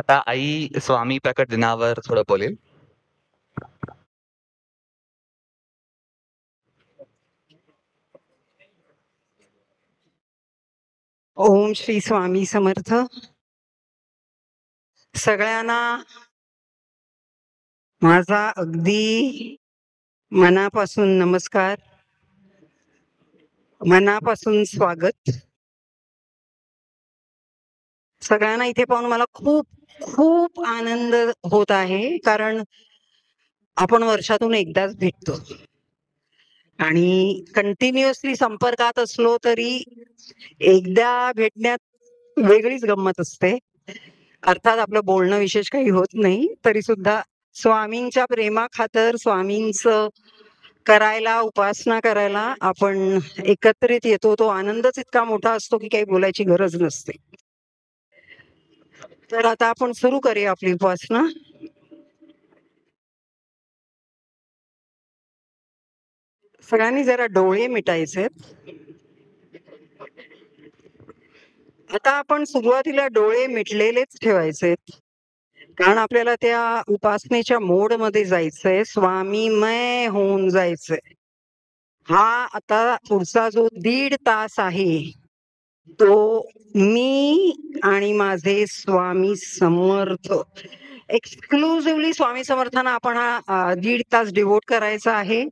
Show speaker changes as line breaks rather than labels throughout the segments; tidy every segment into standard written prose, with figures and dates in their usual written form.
आता आई स्वामी प्रकट दिनावर थोडं बोलेल.
ओम श्री स्वामी समर्थ. सगळ्यांना माझा अगदी मनापासून नमस्कार, मनापासून स्वागत. सगळ्यांना इथे पाहून मला खूप खूप आनंद होत आहे, कारण आपण वर्षातून एकदाच भेटतो आणि कंटिन्युअसली संपर्कात असलो तरी एकदा भेटण्यात वेगळीच गंमत असते. अर्थात आपलं बोलणं विशेष काही होत नाही, तरी सुद्धा स्वामींच्या प्रेमाखातर, स्वामींचं करायला, उपासना करायला आपण एकत्रित येतो. तो आनंदच इतका मोठा असतो की काही बोलायची गरज नसते. तर आता आपण सुरू करूया आपली उपासना. सगळ्यांनी जरा डोळे मिटायचेत. आता आपण सुरुवातीला डोळे मिटलेलेच ठेवायचेत, कारण आपल्याला त्या उपासनेच्या मोड मध्ये जायचंय, स्वामीमय होऊन जायचंय. हा आता पुढचा जो 1.5 तास आहे तो मी आणि माझे स्वामी समर्थ, एक्सक्लुसिव्हली स्वामी समर्थांना आपण हा 1.5 तास डिवोट करायचा आहे.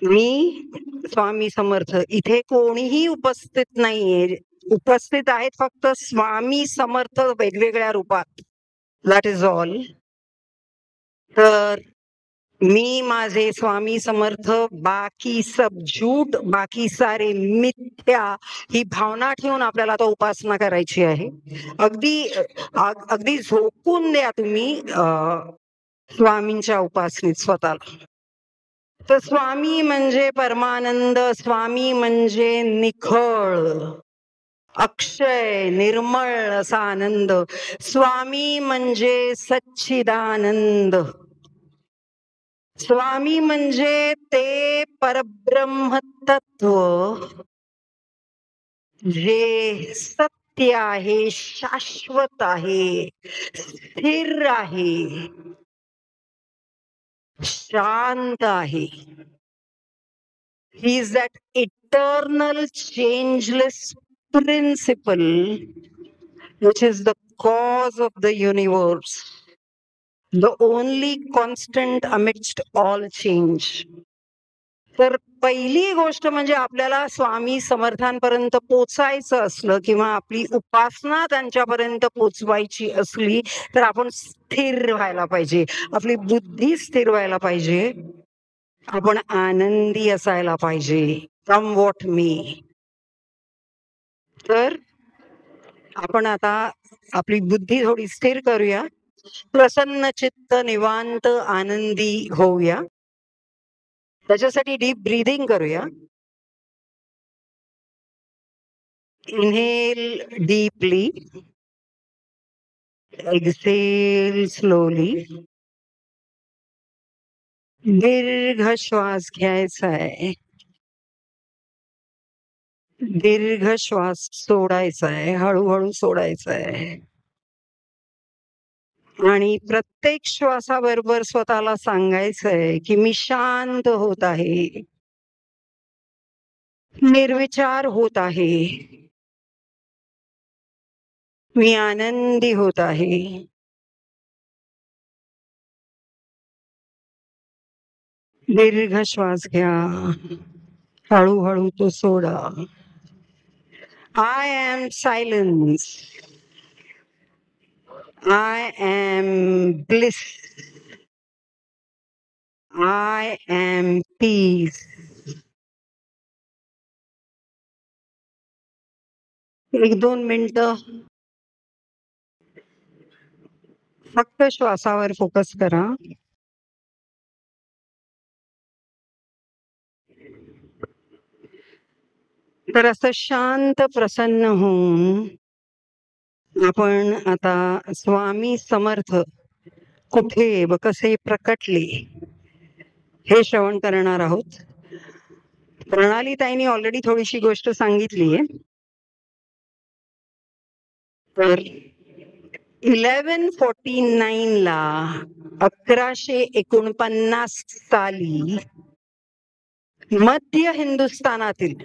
मी स्वामी समर्थ, इथे कोणीही उपस्थित नाहीये. उपस्थित आहेत फक्त स्वामी समर्थ वेगवेगळ्या रूपात. That is all. तर मी माझे स्वामी समर्थ, बाकी सब झूठ, बाकी सारे मिथ्या, ही भावना ठेवून आपल्याला तो उपासना करायची आहे. अगदी झोकून द्या तुम्ही स्वामींच्या उपासनेत स्वतःला. तर स्वामी म्हणजे परमानंद, स्वामी म्हणजे निखळ, अक्षय, निर्मळ असा आनंद. स्वामी म्हणजे सच्चिदानंद. स्वामी म्हणजे ते परब्रह्म तत्व जे सत्य आहे, शाश्वत आहे, स्थिर आहे, शांत आहे. He is that eternal changeless principle which is the cause of the universe, the only constant amidst all change. तर पहिली गोष्ट म्हणजे आपल्याला स्वामी समर्थांपर्यंत पोचायचं असलं किंवा आपली उपासना त्यांच्यापर्यंत पोचवायची असली तर आपण स्थिर व्हायला पाहिजे, आपली बुद्धी स्थिर व्हायला पाहिजे, आपण आनंदी असायला पाहिजे. कम व्हॉट मी. तर आपण आता आपली बुद्धी थोडी स्थिर करूया, प्रसन्न चित्त, निवांत, आनंदी होऊया. त्याच्यासाठी डीप ब्रीदिंग करूया. Inhale deeply, exhale slowly. दीर्घ श्वास घ्यायचा आहे, दीर्घ श्वास सोडायचा आहे, हळूहळू सोडायचा आहे. आणि प्रत्येक श्वासाबरोबर स्वतःला सांगायचंय की मी शांत होत आहे, निर्विचार होत आहे, मी आनंदी होत आहे. दीर्घ श्वास घ्या, हळूहळू तो सोडा. I am silence, I am bliss, I am peace. 1-2 मिनिटं फक्त श्वासावर फोकस करा. तर असं शांत प्रसन्न होऊन आपण आता स्वामी समर्थ कुठे व कसे प्रकटले हे श्रवण करणार आहोत. प्रणाली ताईंनी ऑलरेडी थोडीशी गोष्ट सांगितलीये, तर 1149 ला 1149 साली मध्य हिंदुस्थानातील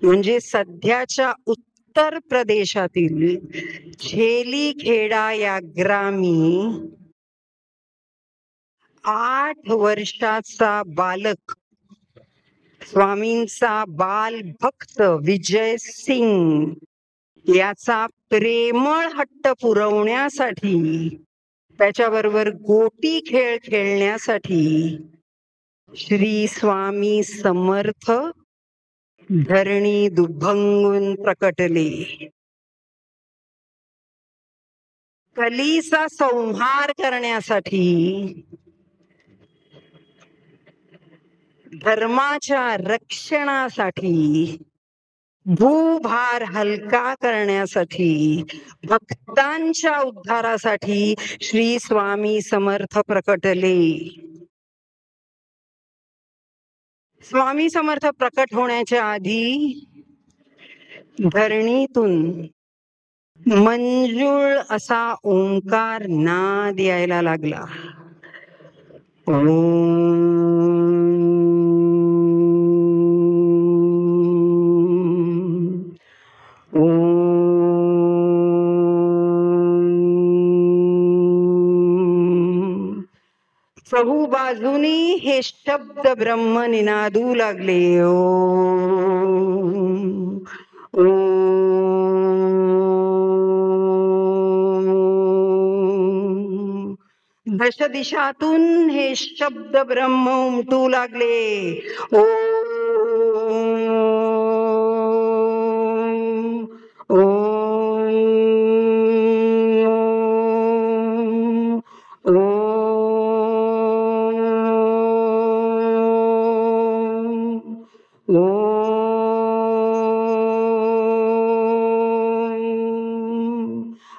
म्हणजे सध्याच्या उत्तर प्रदेशातील छेलीखेडा या ग्रामी 8 वर्षाचा बालक स्वामींचा बाल भक्त विजय सिंग याचा प्रेमळ हट्ट पुरवण्यासाठी त्याच्याबरोबर गोटी खेळ खेळण्यासाठी श्री स्वामी समर्थ धरणी दुभंगून प्रकटले. कलीचा संहार करण्यासाठी धर्माच्या रक्षणासाठी भूभार हलका करण्यासाठी भक्तांच्या उद्धारासाठी श्री स्वामी समर्थ प्रकटले. स्वामी समर्थ प्रकट होण्याच्या आधी धरणीतून मंजूळ असा ओंकार नाद यायला लागला. चहूबाजूनी हे शब्द ब्रह्म निनादू लागले. दश दिशातून हे शब्द ब्रह्म उमटू लागले.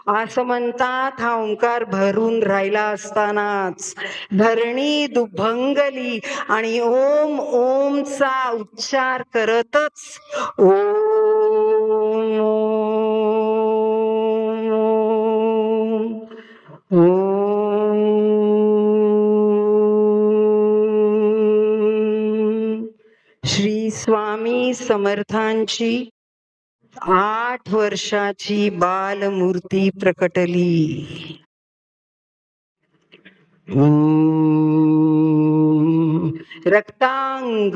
असं म्हणतात हा ओंकार भरून राहिला असतानाच धरणी दुभंगली आणि ओम ओमचा उच्चार करतच श्री स्वामी समर्थांची 8 वर्षाची बालमूर्ती प्रकटली. रक्तांग,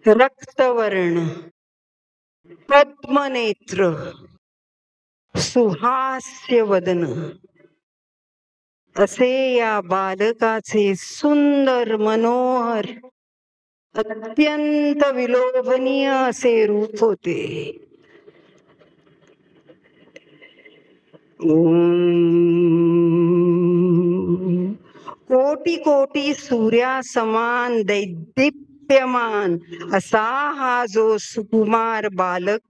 रक्तवर्ण, पद्मनेत्र, सुहास्य वदन असे या बालकाचे सुंदर मनोहर अत्यंत विलोभनीय असे रूप होते. कोटी कोटी सूर्यासमान दैदिप्यमान असा हा जो सुकुमार बालक,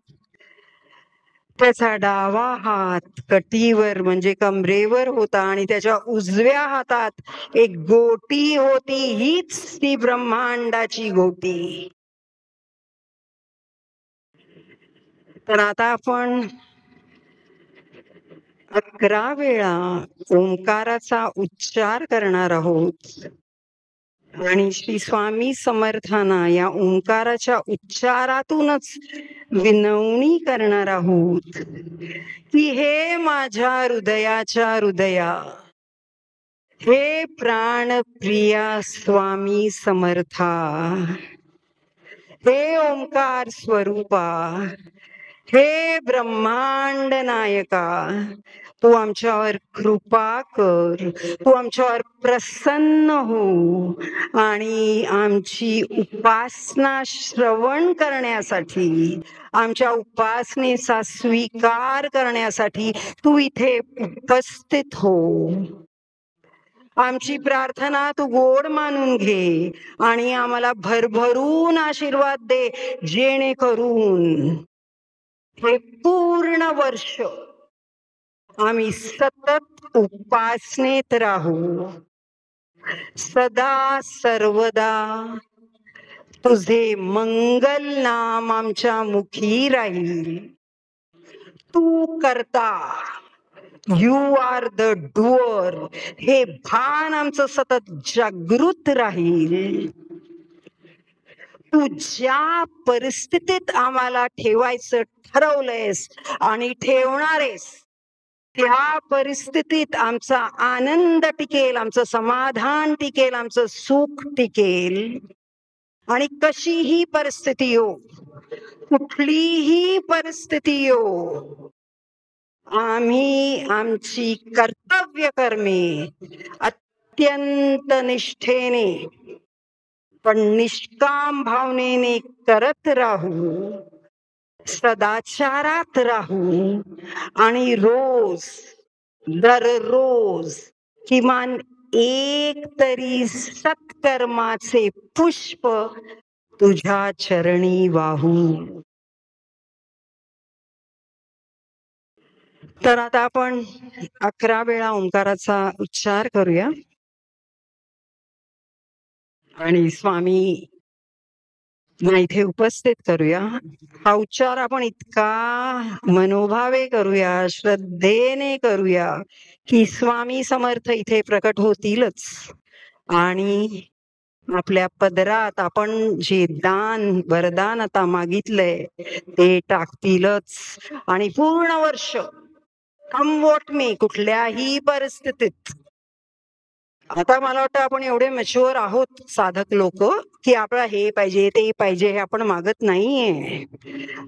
त्याचा डावा हात कटीवर म्हणजे कमरेवर होता आणि त्याच्या उजव्या हातात एक गोटी होती. हीच ती ब्रह्मांडाची गोटी. तर आता आपण 11 वेळा ओंकाराचा उच्चार करणार आहोत आणि श्री स्वामी समर्थांना या ओंकाराच्या उच्चारातूनच विनवणी करणार आहोत की हे माझ्या हृदयाच्या हृदया, हे प्राणप्रिया स्वामी समर्था, हे ओंकार स्वरूपा, हे ब्रह्मांड नायका, तू आमच्यावर कृपा कर, तू आमच्यावर प्रसन्न हो आणि आमची उपासना श्रवण करण्यासाठी, आमच्या उपासनेचा स्वीकार करण्यासाठी तू इथे उपस्थित हो. आमची प्रार्थना तू गोड मानून घे आणि आम्हाला भरभरून आशीर्वाद दे, जेणेकरून हे पूर्ण वर्ष आम्ही सतत उपासनेत राहू. सदा सर्वदा तुझे मंगल नाम आमच्या मुखी राहील. तू करता, यू आर द डुअर. हे भान आमचं सतत जागृत राहील. तू ज्या परिस्थितीत आम्हाला ठेवायचं ठरवलंयस आणि ठेवणारेस, त्या परिस्थितीत आमचा आनंद टिकेल, आमचं समाधान टिकेल, आमचं सुख टिकेल. आणि कशीही परिस्थिती येऊ, कुठलीही परिस्थिती येऊ, आम्ही आमची कर्तव्य कर्मे अत्यंत निष्ठेने पण निष्काम भावनेने करत राहू, सदाचारात राहू आणि दररोज किमान एक तरी सत्कर्माचे पुष्प तुझ्या चरणी वाहू. तर आता आपण 11 वेळा ओंकाराचा उच्चार करूया आणि स्वामी इथे उपस्थित करूया. हा उच्चार आपण इतका मनोभावे करूया, श्रद्धेने करूया की स्वामी समर्थ इथे प्रकट होतीलच आणि आपल्या पदरात आपण जे वरदान आता मागितलंय ते टाकतीलच. आणि पूर्ण वर्ष कम व्हॉट मे, कुठल्याही परिस्थितीत. आता मला वाटतं आपण एवढे मॅच्युअर आहोत साधक लोक की आपल्याला हे पाहिजे ते पाहिजे हे आपण मागत नाहीये.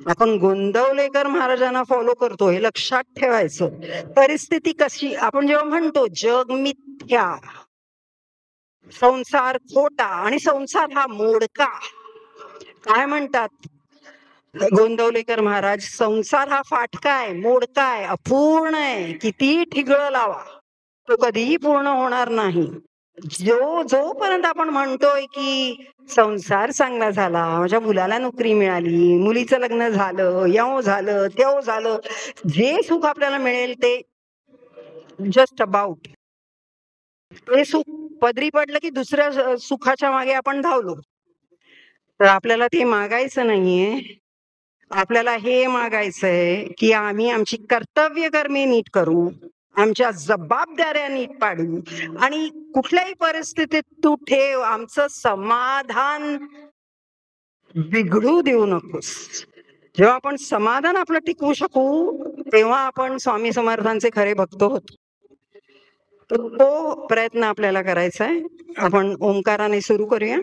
आपण गोंदवलेकर महाराजांना फॉलो करतो, हे लक्षात ठेवायचं. परिस्थिती कशी, आपण जेव्हा म्हणतो जग मिथ्या, संसार खोटा आणि संसार हा मोडका, काय म्हणतात गोंदवलेकर महाराज? संसार हा फाटका आहे, मोडका आहे, अपूर्ण आहे. कितीही ठिगळं लावा तो कधीही पूर्ण होणार नाही. जोपर्यंत आपण म्हणतोय की संसार चांगला झाला, माझ्या मुलाला नोकरी मिळाली, मुलीचं लग्न झालं, यव झालं, तेव झालं, जे सुख आपल्याला मिळेल ते जस्ट अबाउट, ते सुख पदरी पडलं की दुसऱ्या सुखाच्या मागे आपण धावलो. तर आपल्याला ते मागायचं नाहीये. आपल्याला हे मागायचंय की आम्ही आमची कर्तव्य कर्मे नीट करू, आमच्या जबाबदाऱ्या नीट पाडू आणि कुठल्याही परिस्थितीत तू ठेव, आमचं समाधान बिघडू देऊ नकोस. जेव्हा आपण समाधान आपलं टिकवू शकू तेव्हा आपण स्वामी समर्थांचे खरे भक्त होतो. तर तो प्रयत्न आपल्याला करायचा आहे. आपण ओंकाराने सुरू करूया.